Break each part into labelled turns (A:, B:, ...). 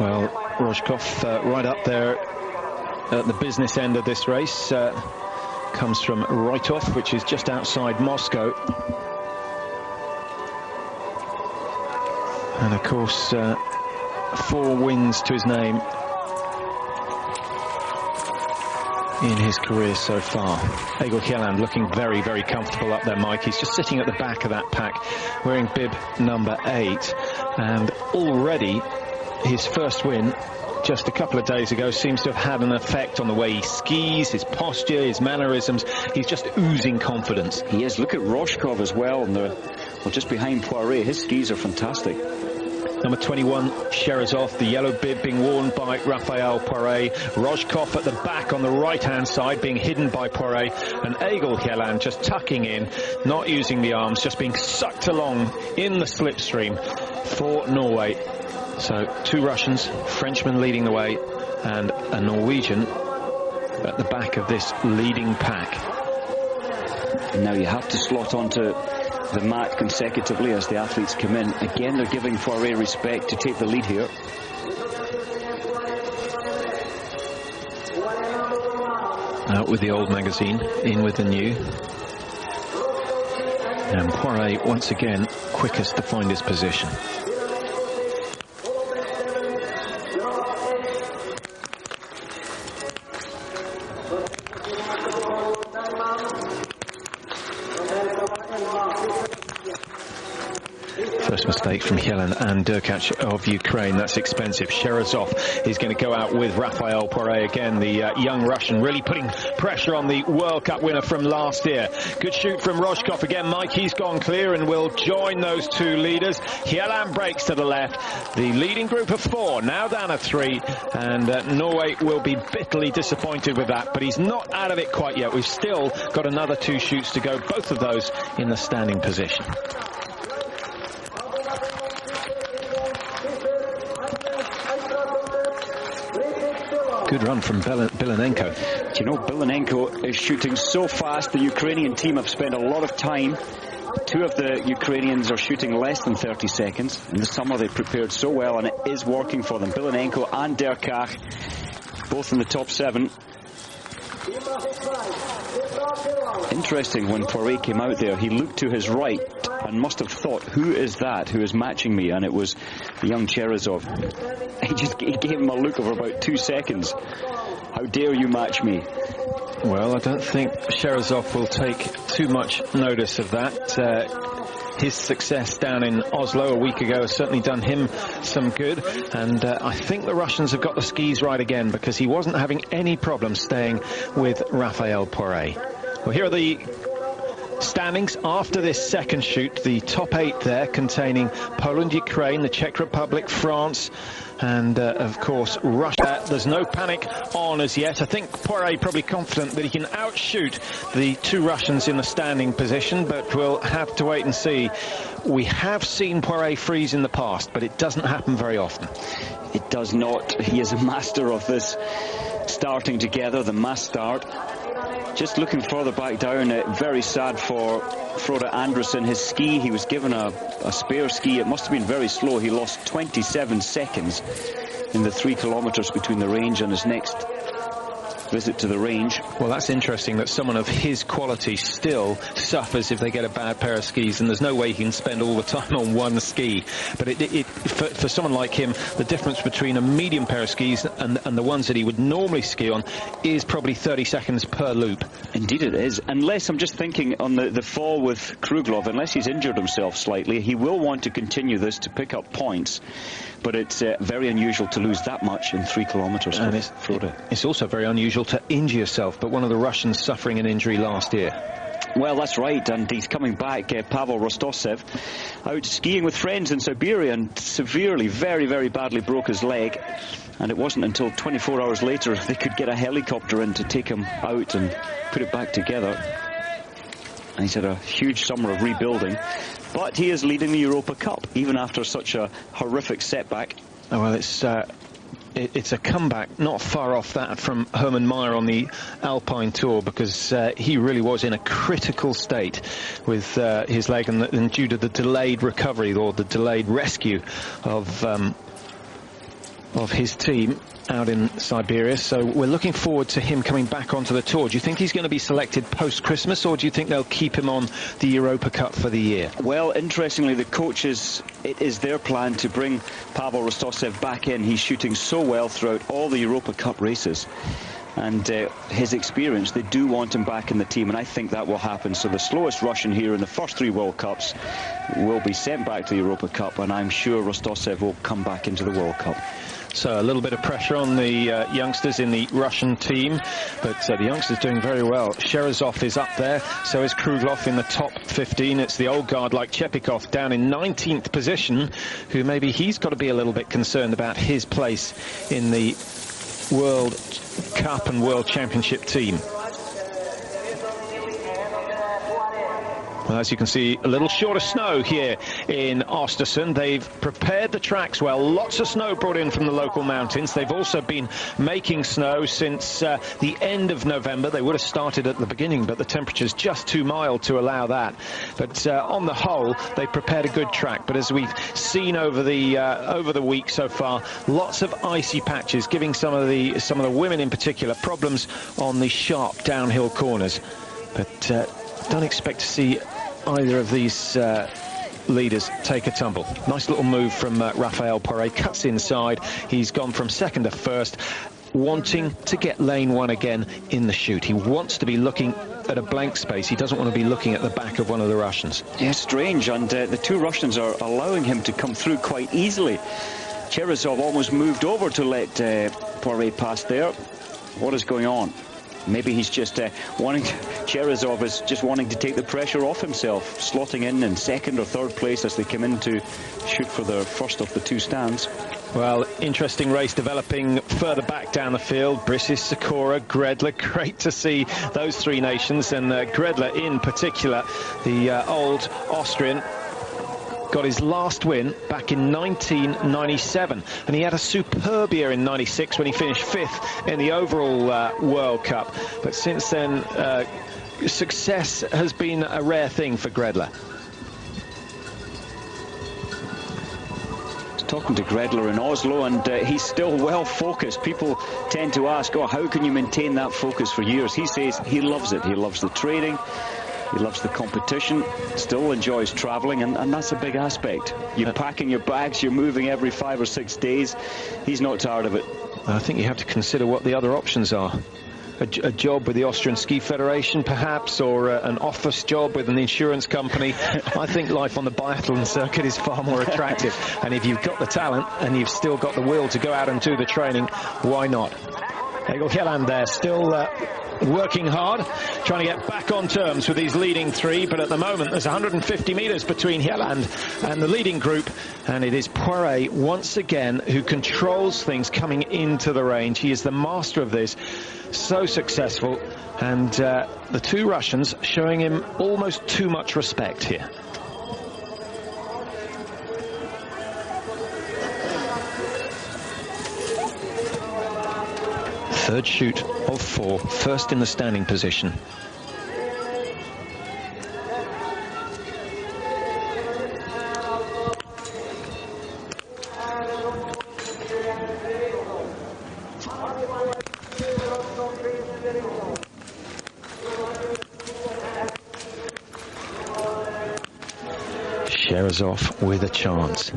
A: Well, Rojkov right up there at the business end of this race. Comes from Roitov, which is just outside Moscow. And of course, 4 wins to his name in his career so far. Egil Kjelland looking very, very comfortable up there, Mike. He's just sitting at the back of that pack, wearing bib number 8. And already his first win just a couple of days ago seems to have had an effect on the way he skis, his posture, his mannerisms. He's just oozing confidence.
B: He is. Look at Rojkov as well, and just behind Poiré. His skis are fantastic.
A: Number 21, Sherazov, the yellow bib being worn by Raphael Poiré. Rojkov at the back on the right-hand side, being hidden by Poiré. And Egil Kjelland just tucking in, not using the arms, just being sucked along in the slipstream for Norway. So 2 Russians, Frenchman leading the way, and a Norwegian at the back of this leading pack.
B: And now you have to slot onto the mat consecutively as the athletes come in. Again, they're giving Poiré respect to take the lead here.
A: Out with the old magazine, in with the new. And Poiré once again quickest to find his position. First mistake from Kjelland and Derkach of Ukraine. That's expensive. Sherazov is going to go out with Raphael Poiré again, the young Russian, really putting pressure on the World Cup winner from last year. Good shoot from Rojkov again. Mike, he's gone clear and will join those 2 leaders. Kjelland breaks to the left. The leading group of 4 now down to 3, and Norway will be bitterly disappointed with that, but he's not out of it quite yet. We've still got another 2 shoots to go, both of those in the standing position. Good run from Bilinenko.
B: Do you know, Bilinenko is shooting so fast. The Ukrainian team have spent a lot of time. 2 of the Ukrainians are shooting less than 30 seconds. In the summer they prepared so well, and it is working for them. Bilinenko and Derkach, both in the top 7. Interesting, when Poiré came out there, he looked to his right and must have thought, who is that who is matching me? And it was the young Sherazov. He gave him a look of about 2 seconds. How dare you match me?
A: Well, I don't think Sherazov will take too much notice of that. His success down in Oslo a week ago has certainly done him some good, and I think the Russians have got the skis right again, because he wasn't having any problem staying with Raphael Poiré. Well, here are the standings after this second shoot. The top 8 there, containing Poland, Ukraine, the Czech Republic, France, and of course Russia. There's no panic on as yet. I think Poiré probably confident that he can outshoot the 2 Russians in the standing position, but we'll have to wait and see. We have seen Poiré freeze in the past, but it doesn't happen very often.
B: It does not. He is a master of this starting together, the Masс-start. Just looking further back down, very sad for Frode Andresen. His ski, he was given a spare ski. It must have been very slow. He lost 27 seconds in the 3 kilometers between the range and his next visit to the range. Well, that's interesting that someone of his quality still suffers if they get a bad pair of skis, and there's no way he can spend all the time on one ski. But for someone like him, the difference between a medium pair of skis and the ones that he would normally ski on is probably 30 seconds per loop. Indeed it is. Unless, I'm just thinking on the fall with Kruglov, unless he's injured himself slightly, he will want to continue this to pick up points. But it's very unusual to lose that much in 3 kilometers. And it's also very unusual to injure yourself, but one of the Russians suffering an injury last year. Well, that's right, and he's coming back, Pavel Rostoshev, out skiing with friends in Siberia, and severely, very, very badly broke his leg. And it wasn't until 24 hours later they could get a helicopter in to take him out and put it back together. And he's had a huge summer of rebuilding. But he is leading the Europa Cup, even after such a horrific setback. Oh, well, it's a comeback not far off that from Hermann Maier on the Alpine Tour, because he really was in a critical state with his leg, and due to the delayed recovery or the delayed rescue of
A: of his team out in Siberia, so we're looking forward to him coming back onto the tour. Do you think he's going to be selected post-Christmas, or do you think they'll keep him on the Europa Cup for the year? Well,
B: interestingly, the coaches, it is their plan to bring Pavel Rostoshev back in. He's shooting so well throughout all the Europa Cup races, and his experience, they do want him back in the team, and I think that will happen. So the slowest Russian here in the first 3 World Cups will be sent back to the Europa Cup, and I'm sure Rostoshev will come back into the World Cup.
A: So a little bit of pressure on the youngsters in the Russian team, but the youngsters doing very well. Sherazov is up there, so is Kruglov in the top 15. It's the old guard like Chepikov down in 19th position, who maybe he's got to be a little bit concerned about his place in the World Cup and World Championship team. Well, as you can see, a little short of snow here in Östersund. They've prepared the tracks well. Lots of snow brought in from the local mountains. They've also been making snow since the end of November. They would have started at the beginning, but the temperature's just too mild to allow that. But on the whole, they've prepared a good track. But as we've seen over the week so far, lots of icy patches, giving some of the women in particular problems on the sharp downhill corners. But don't expect to see either of these leaders take a tumble. Nice little move from Raphael Poiré. Cuts inside. He's gone from second to first, wanting to get lane 1 again in the chute. He wants to be looking at a blank space. He doesn't want to be looking at the back of one of the Russians.
B: Yeah, strange. And the 2 Russians are allowing him to come through quite easily. Cherezov almost moved over to let Poiré pass there. What is going on? Maybe he's just Cherezov is just wanting to take the pressure off himself, slotting in second or third place as they come in to shoot for the first of the 2 stands.
A: Well, interesting race developing further back down the field. Brisis, Sakura, Gredler. Great to see those 3 nations, and Gredler in particular, the old Austrian, got his last win back in 1997, and he had a superb year in 96 when he finished 5th in the overall World Cup. But since then, success has been a rare thing for Gredler.
B: Talking to Gredler in Oslo, and he's still well focused. People tend to ask, oh, how can you maintain that focus for years? He says he loves it. He loves the training. He loves the competition, still enjoys traveling, and that's a big aspect. You're packing your bags, you're moving every 5 or 6 days. He's not tired of it.
A: I think you have to consider what the other options are. A job with the Austrian Ski Federation, perhaps, or an office job with an insurance company. I think life on the biathlon circuit is far more attractive. And if you've got the talent and you've still got the will to go out and do the training, why not? Egil Hjelland there, still working hard, trying to get back on terms with these leading 3, but at the moment there's 150 metres between Hjelland and the leading group, and it is Poiré once again who controls things coming into the range. He is the master of this, so successful, and the 2 Russians showing him almost too much respect here. Third shoot of 4, first in the standing position. Sherazov with a chance.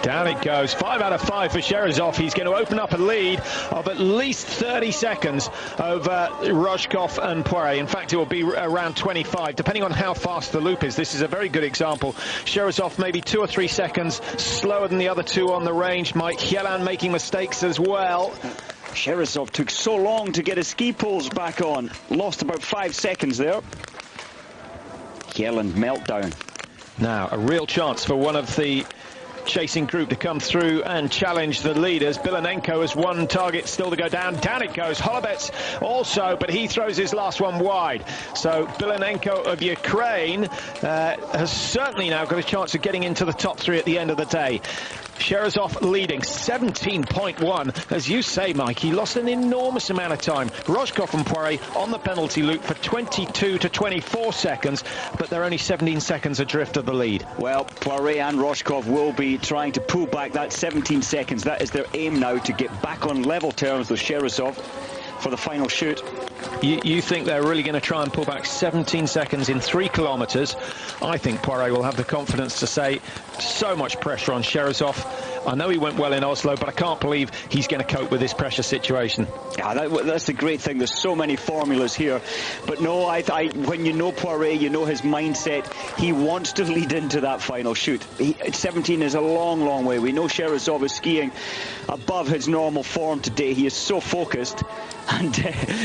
A: Down it goes. 5 out of 5 for Sherazov. He's going to open up a lead of at least 30 seconds over Rojkov and Poiré. In fact, it will be around 25, depending on how fast the loop is. This is a very good example. Sherazov maybe 2 or 3 seconds slower than the other 2 on the range. Mike Hjelland making mistakes as well.
B: Sherazov took so long to get his ski poles back on. Lost about 5 seconds there. Hjelland meltdown.
A: Now, a real chance for one of the chasing group to come through and challenge the leaders. Bilanenko has 1 target still to go down. Down it goes. Holobets also, but he throws his last one wide. So Bilanenko of Ukraine has certainly now got a chance of getting into the top 3 at the end of the day. Sherazov leading 17.1. As you say, Mike, he lost an enormous amount of time. Rojkov and Poirier on the penalty loop for 22 to 24 seconds, but they're only 17 seconds adrift of the lead.
B: Well, Poirier and Rojkov will be trying to pull back that 17 seconds. That is their aim now, to get back on level terms with Sherazov for the final shoot.
A: You think they're really going to try and pull back 17 seconds in 3 kilometres? I think Poirier will have the confidence to say, so much pressure on Sherazov. I know he went well in Oslo, but I can't believe he's going to cope with this pressure situation.
B: Yeah, that's the great thing. There's so many formulas here. But no, when you know Poirier, you know his mindset. He wants to lead into that final shoot. 17 is a long, long way. We know Sherazov is skiing above his normal form today. He is so focused. And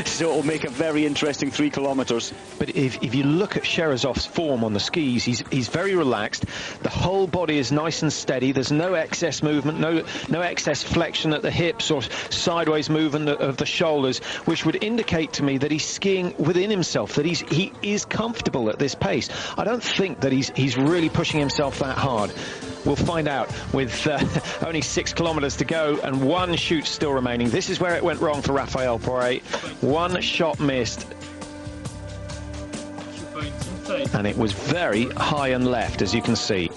B: so it'll make a very interesting 3 kilometres.
A: But if you look at Sherazov's form on the skis, he's very relaxed. The whole body is nice and steady. There's no excess movement, no excess flexion at the hips or sideways movement of the shoulders, which would indicate to me that he's skiing within himself, that he is comfortable at this pace. I don't think that he's really pushing himself that hard. We'll find out with only 6 kilometres to go and 1 shoot still remaining. This is where it went wrong for Raphael Poirier. 1 shot missed. And it was very high and left, as you can see.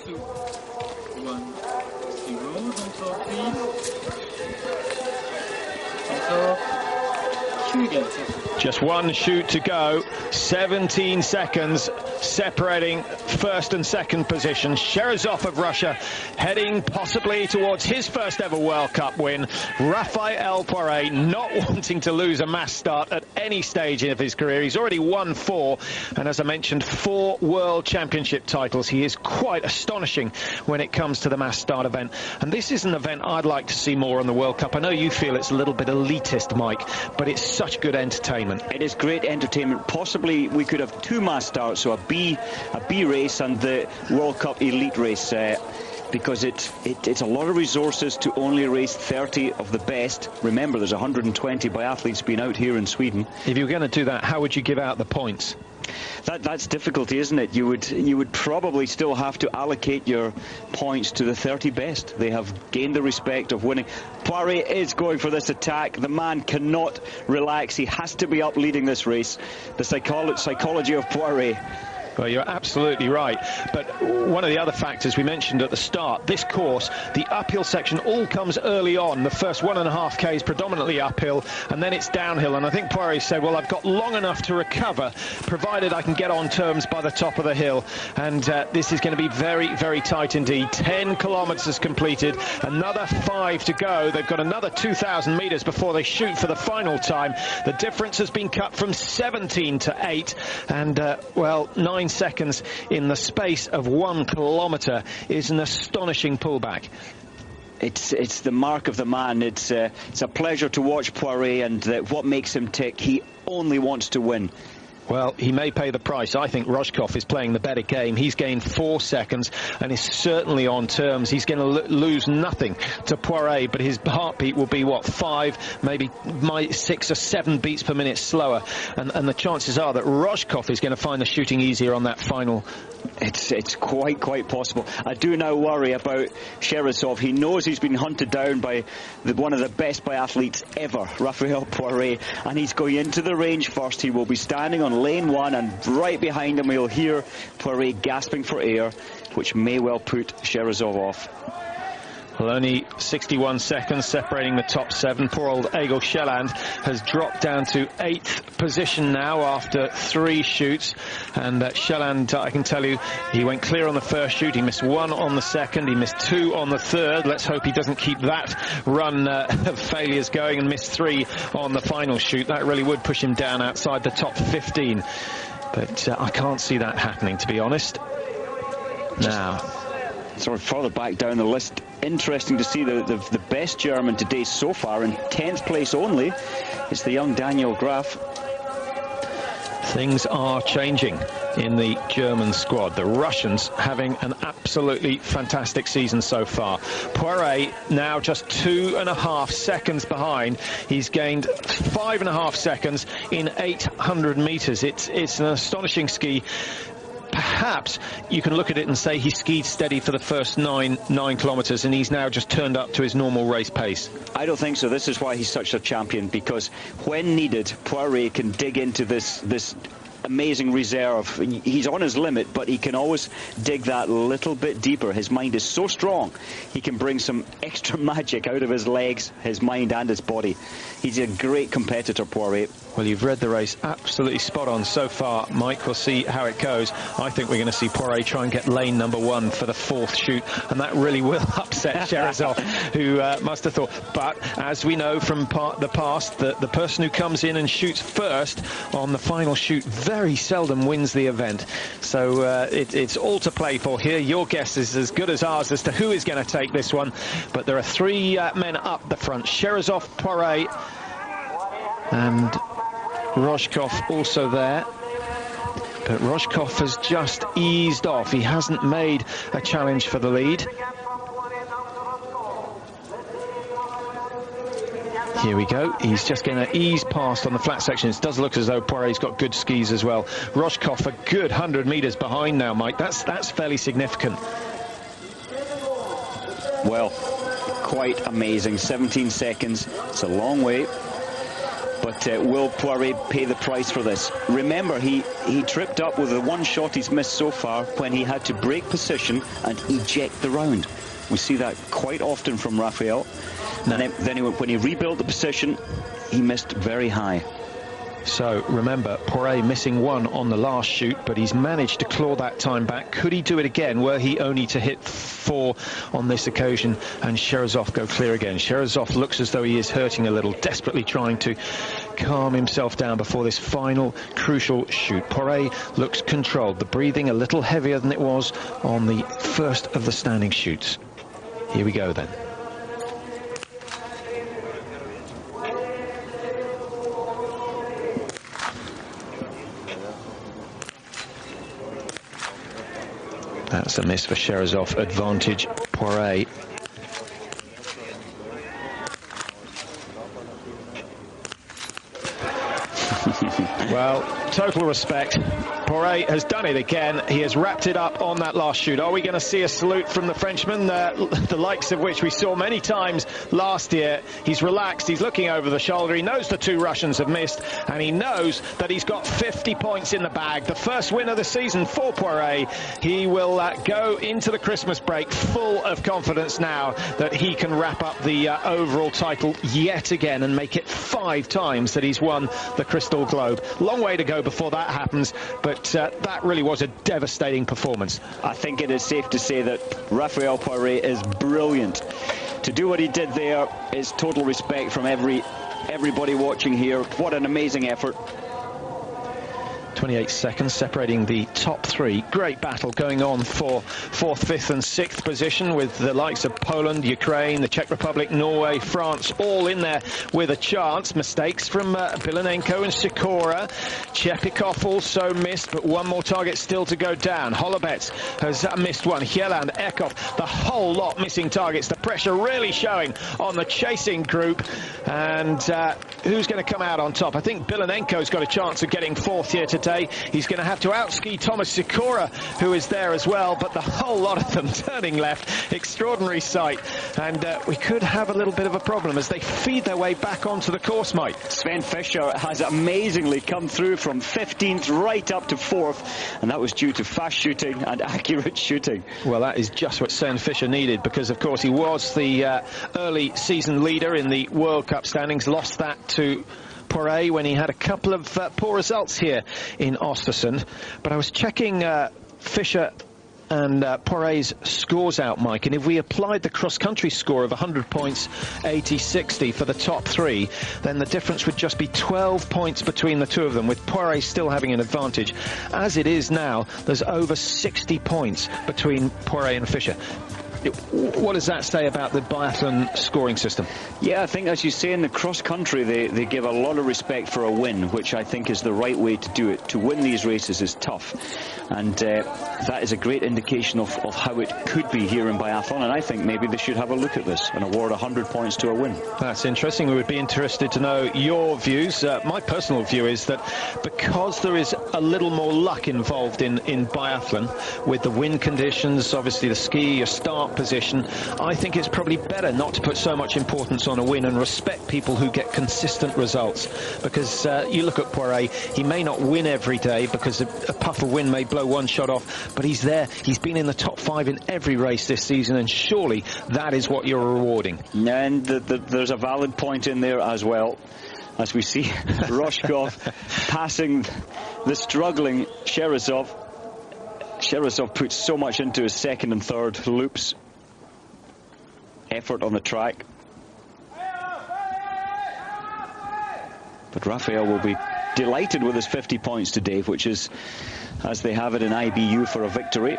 A: Just 1 shoot to go. 17 seconds separating first and second position. Sherazov of Russia heading possibly towards his first ever World Cup win. Raphael Poirier not wanting to lose a mass start at any stage of his career. He's already won 4, and as I mentioned, 4 World Championship titles. He is quite astonishing when it comes to the mass start event, and this is an event I'd like to see more on the World Cup. I know you feel it's a little bit elitist, Mike, but it's such good entertainment.
B: It is great entertainment. Possibly we could have 2 mass starts, so a B race and the World Cup elite race, because it's a lot of resources to only race 30 of the best. Remember, there's 120 biathletes being out here in Sweden.
A: If you were going to do that, how would you give out the points?
B: That's difficulty, isn't it? You would probably still have to allocate your points to the 30 best. They have gained the respect of winning. Poirier is going for this attack. The man cannot relax. He has to be up leading this race. The psychology of Poirier.
A: Well, you're absolutely right. But one of the other factors we mentioned at the start, this course, the uphill section all comes early on. The first 1.5 K is predominantly uphill, and then it's downhill. And I think Poirier said, well, I've got long enough to recover, provided I can get on terms by the top of the hill. And this is going to be very, very tight indeed. 10 kilometres completed, another 5 to go. They've got another 2,000 metres before they shoot for the final time. The difference has been cut from 17 to 8. And, well, 9 seconds in the space of 1 kilometre is an astonishing pullback.
B: It's the mark of the man. It's a pleasure to watch Poirier, and what makes him tick, he only wants to win.
A: Well, he may pay the price. I think Rojkov is playing the better game. He's gained 4 seconds and is certainly on terms. He's going to lose nothing to Poirier, but his heartbeat will be, what, 5, maybe 6 or 7 beats per minute slower. And the chances are that Rojkov is going to find the shooting easier on that final.
B: It's quite possible. I do now worry about Sherazov. He knows he's been hunted down by one of the best biathletes ever, Raphael Poirier, and he's going into the range first. He will be standing on lane 1, and right behind him we'll hear Poirier gasping for air, which may well put Sherazov off.
A: Well, only 61 seconds separating the top 7. Poor old Egil Sjælland has dropped down to 8th position now after 3 shoots. And Sjælland, I can tell you, he went clear on the first shoot. He missed 1 on the second. He missed 2 on the third. Let's hope he doesn't keep that run of failures going and miss 3 on the final shoot. That really would push him down outside the top 15. But I can't see that happening, to be honest. Now,
B: sort of further back down the list, interesting to see the best German today so far in 10th place only. It's the young Daniel Graf.
A: Things are changing in the German squad. The Russians having an absolutely fantastic season so far. Poirier now just 2.5 seconds behind. He's gained 5.5 seconds in 800 metres. It's an astonishing ski. perhaps you can look at it and say he skied steady for the first nine kilometres and he's now just turned up to his normal race pace?
B: I don't think so. This is why he's such a champion, because when needed, Poiré can dig into this amazing reserve. He's on his limit, but he can always dig that little bit deeper. His mind is so strong, he can bring some extra magic out of his legs, his mind and his body. He's a great competitor, Poiré.
A: Well, you've read the race absolutely spot on so far, Mike. We'll see how it goes. I think we're going to see Poiré try and get lane number 1 for the 4th shoot, and that really will upset Sherazov, who must have thought. But as we know from the past, the person who comes in and shoots first on the final shoot very seldom wins the event. So it's all to play for here. Your guess is as good as ours as to who is going to take this one. But there are 3 men up the front: Sherazov, Poiré, and Rojkov also there. But Rojkov has just eased off. He hasn't made a challenge for the lead. Here we go. He's just going to ease past on the flat sections. It does look as though Poiré's got good skis as well. Rojkov a good 100 metres behind now, Mike. That's fairly significant.
B: Well, quite amazing. 17 seconds. It's a long way. But will Poiré pay the price for this? Remember, he tripped up with the one shot he's missed so far when he had to break position and eject the round. We see that quite often from Raphael. And then when he rebuilt the position, he missed very high.
A: So remember, Poiré missing 1 on the last shoot, but he's managed to claw that time back. Could he do it again? Were he only to hit 4 on this occasion and Sherazov go clear again? Sherazov looks as though he is hurting a little, desperately trying to calm himself down before this final crucial shoot. Poiré looks controlled, the breathing a little heavier than it was on the first of the standing shoots. Here we go then. That's a miss for Sherazov. Advantage Poiré. Well, total respect. Poiré has done it again. He has wrapped it up on that last shoot. Are we going to see a salute from the Frenchman, the likes of which we saw many times last year? He's relaxed. He's looking over the shoulder. He knows the 2 Russians have missed, and he knows that he's got 50 points in the bag. The first win of the season for Poiré. He will go into the Christmas break full of confidence now that he can wrap up the overall title yet again and make it 5 times that he's won the Crystal Globe. Long way to go before that happens, but that really was a devastating performance.
B: I think it is safe to say that Raphael Poiré is brilliant. To do what he did there is total respect from everybody watching here. What an amazing effort.
A: 28 seconds separating the top 3. Great battle going on for 4th, 5th and 6th position, with the likes of Poland, Ukraine, the Czech Republic, Norway, France all in there with a chance. Mistakes from Bilinenko and Sikora. Chepikov also missed, but 1 more target still to go down. Holobets has missed 1. Hieland, Ekov, the whole lot missing targets. The pressure really showing on the chasing group. And who's going to come out on top? I think Bilinenko's got a chance of getting 4th here today. He's going to have to outski Thomas Sikora, who is there as well, but the whole lot of them turning left. Extraordinary sight. And we could have a little bit of a problem as they feed their way back onto the course, Mike.
B: Sven Fischer has amazingly come through from 15th right up to 4th, and that was due to fast shooting and accurate shooting.
A: Well, that is just what Sven Fischer needed, because of course he was the early season leader in the World Cup standings, lost that to Poiré when he had a couple of poor results here in Östersund. But I was checking Fischer and Poiré's scores out, Mike, and if we applied the cross-country score of 100 points, 80-60 for the top 3, then the difference would just be 12 points between the 2 of them, with Poiré still having an advantage. As it is now, there's over 60 points between Poiré and Fischer. What does that say about the biathlon scoring system?
B: Yeah, I think, as you say, in the cross-country, they give a lot of respect for a win, which I think is the right way to do it. To win these races is tough, and that is a great indication of how it could be here in biathlon, and I think maybe they should have a look at this and award 100 points to a win.
A: That's interesting. We would be interested to know your views. My personal view is that because there is a little more luck involved in biathlon, with the wind conditions, obviously the ski, your start position, I think it's probably better not to put so much importance on a win and respect people who get consistent results. Because you look at Poiré, he may not win every day because a puff of wind may blow one shot off, but he's there. He's been in the top 5 in every race this season, and surely that is what you're rewarding.
B: And there's a valid point in there as well, as we see Roshkov passing the struggling Sherzov. Sherzov puts so much into his second and third loops. Effort on the track. But Raphael will be delighted with his 50 points today, which is as they have it in IBU for a victory.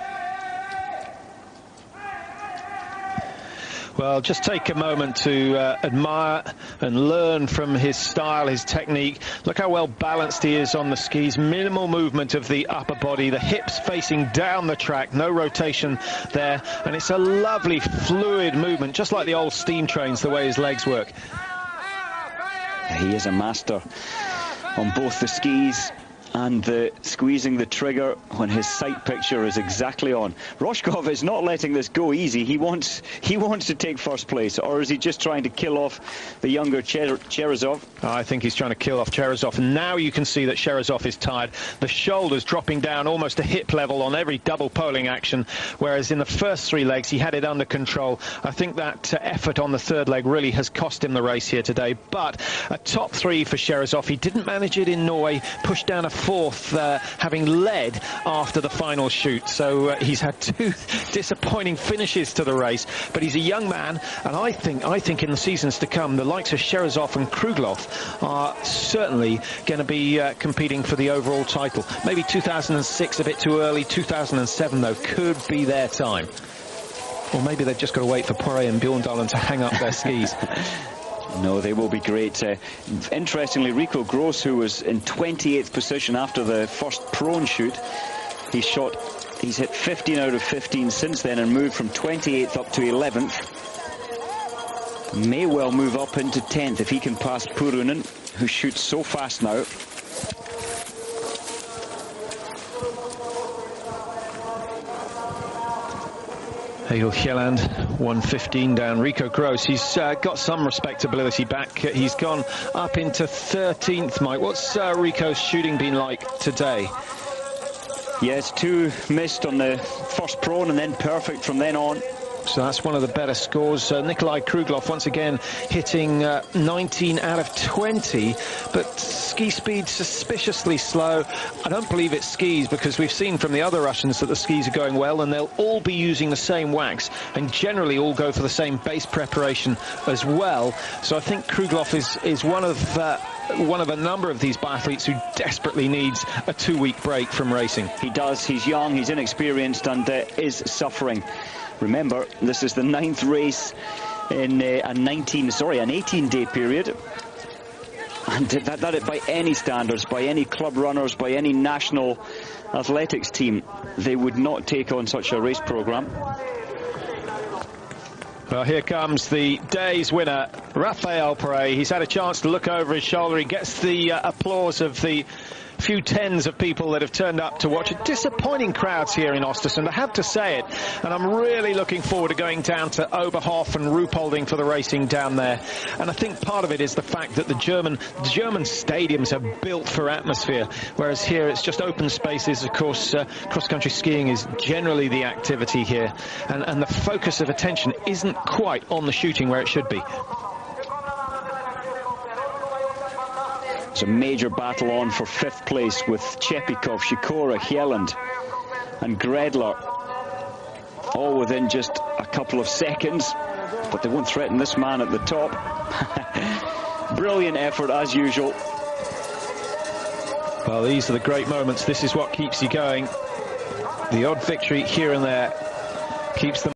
A: Well, just take a moment to admire and learn from his style, his technique. Look how well balanced he is on the skis. Minimal movement of the upper body, the hips facing down the track, no rotation there. And it's a lovely fluid movement, just like the old steam trains, the way his legs work.
B: He is a master on both the skis and squeezing the trigger when his sight picture is exactly on. Roshkov is not letting this go easy. He wants to take first place, or is he just trying to kill off the younger Sherzov?
A: I think he's trying to kill off Sherzov, and now you can see that Sherzov is tired. The shoulders dropping down almost to hip level on every double poling action, whereas in the first 3 legs he had it under control. I think that effort on the third leg really has cost him the race here today. But a top 3 for Sherzov. He didn't manage it in Norway, pushed down a 4th, having led after the final shoot. So he's had 2 disappointing finishes to the race, but he's a young man, and I think in the seasons to come, the likes of Sherzov and Kruglov are certainly going to be competing for the overall title. Maybe 2006 a bit too early. 2007 though could be their time, or maybe they've just got to wait for Poiré and Bjorndalen to hang up their skis.
B: No, they will be great. Interestingly, Rico Gross, who was in 28th position after the first prone shoot, he's hit 15 out of 15 since then and moved from 28th up to 11th. May well move up into 10th if he can pass Purunen, who shoots so fast now.
A: Egil Kjelland, 1:15 down. Rico Gross, he's got some respectability back. He's gone up into 13th, Mike. What's Rico's shooting been like today?
B: Yes, 2 missed on the first prone and then perfect from then on.
A: So that's one of the better scores. Nikolai Kruglov once again hitting 19 out of 20, but ski speed suspiciously slow. I don't believe it's skis, because we've seen from the other Russians that the skis are going well, and they'll all be using the same wax and generally all go for the same base preparation as well. So I think Kruglov is one of a number of these biathletes who desperately needs a 2-week break from racing.
B: He does. He's young, he's inexperienced, and is suffering. Remember, this is the 9th race in an 18-day period. And that by any standards, by any club runners, by any national athletics team, they would not take on such a race programme.
A: Well, here comes the day's winner, Raphael Poiré. He's had a chance to look over his shoulder. He gets the applause of the few tens of people that have turned up to watch it. Disappointing crowds here in Östersund, I have to say it, and I'm really looking forward to going down to Oberhof and Ruhpolding for the racing down there. And I think part of it is the fact that the German stadiums are built for atmosphere, whereas here it's just open spaces. Of course, cross-country skiing is generally the activity here, and the focus of attention isn't quite on the shooting where it should be.
B: It's a major battle on for 5th place with Chepikov, Shikora, Kjelland and Gredler, all within just a couple of seconds, but they won't threaten this man at the top. Brilliant effort as usual.
A: Well, these are the great moments. This is what keeps you going. The odd victory here and there keeps them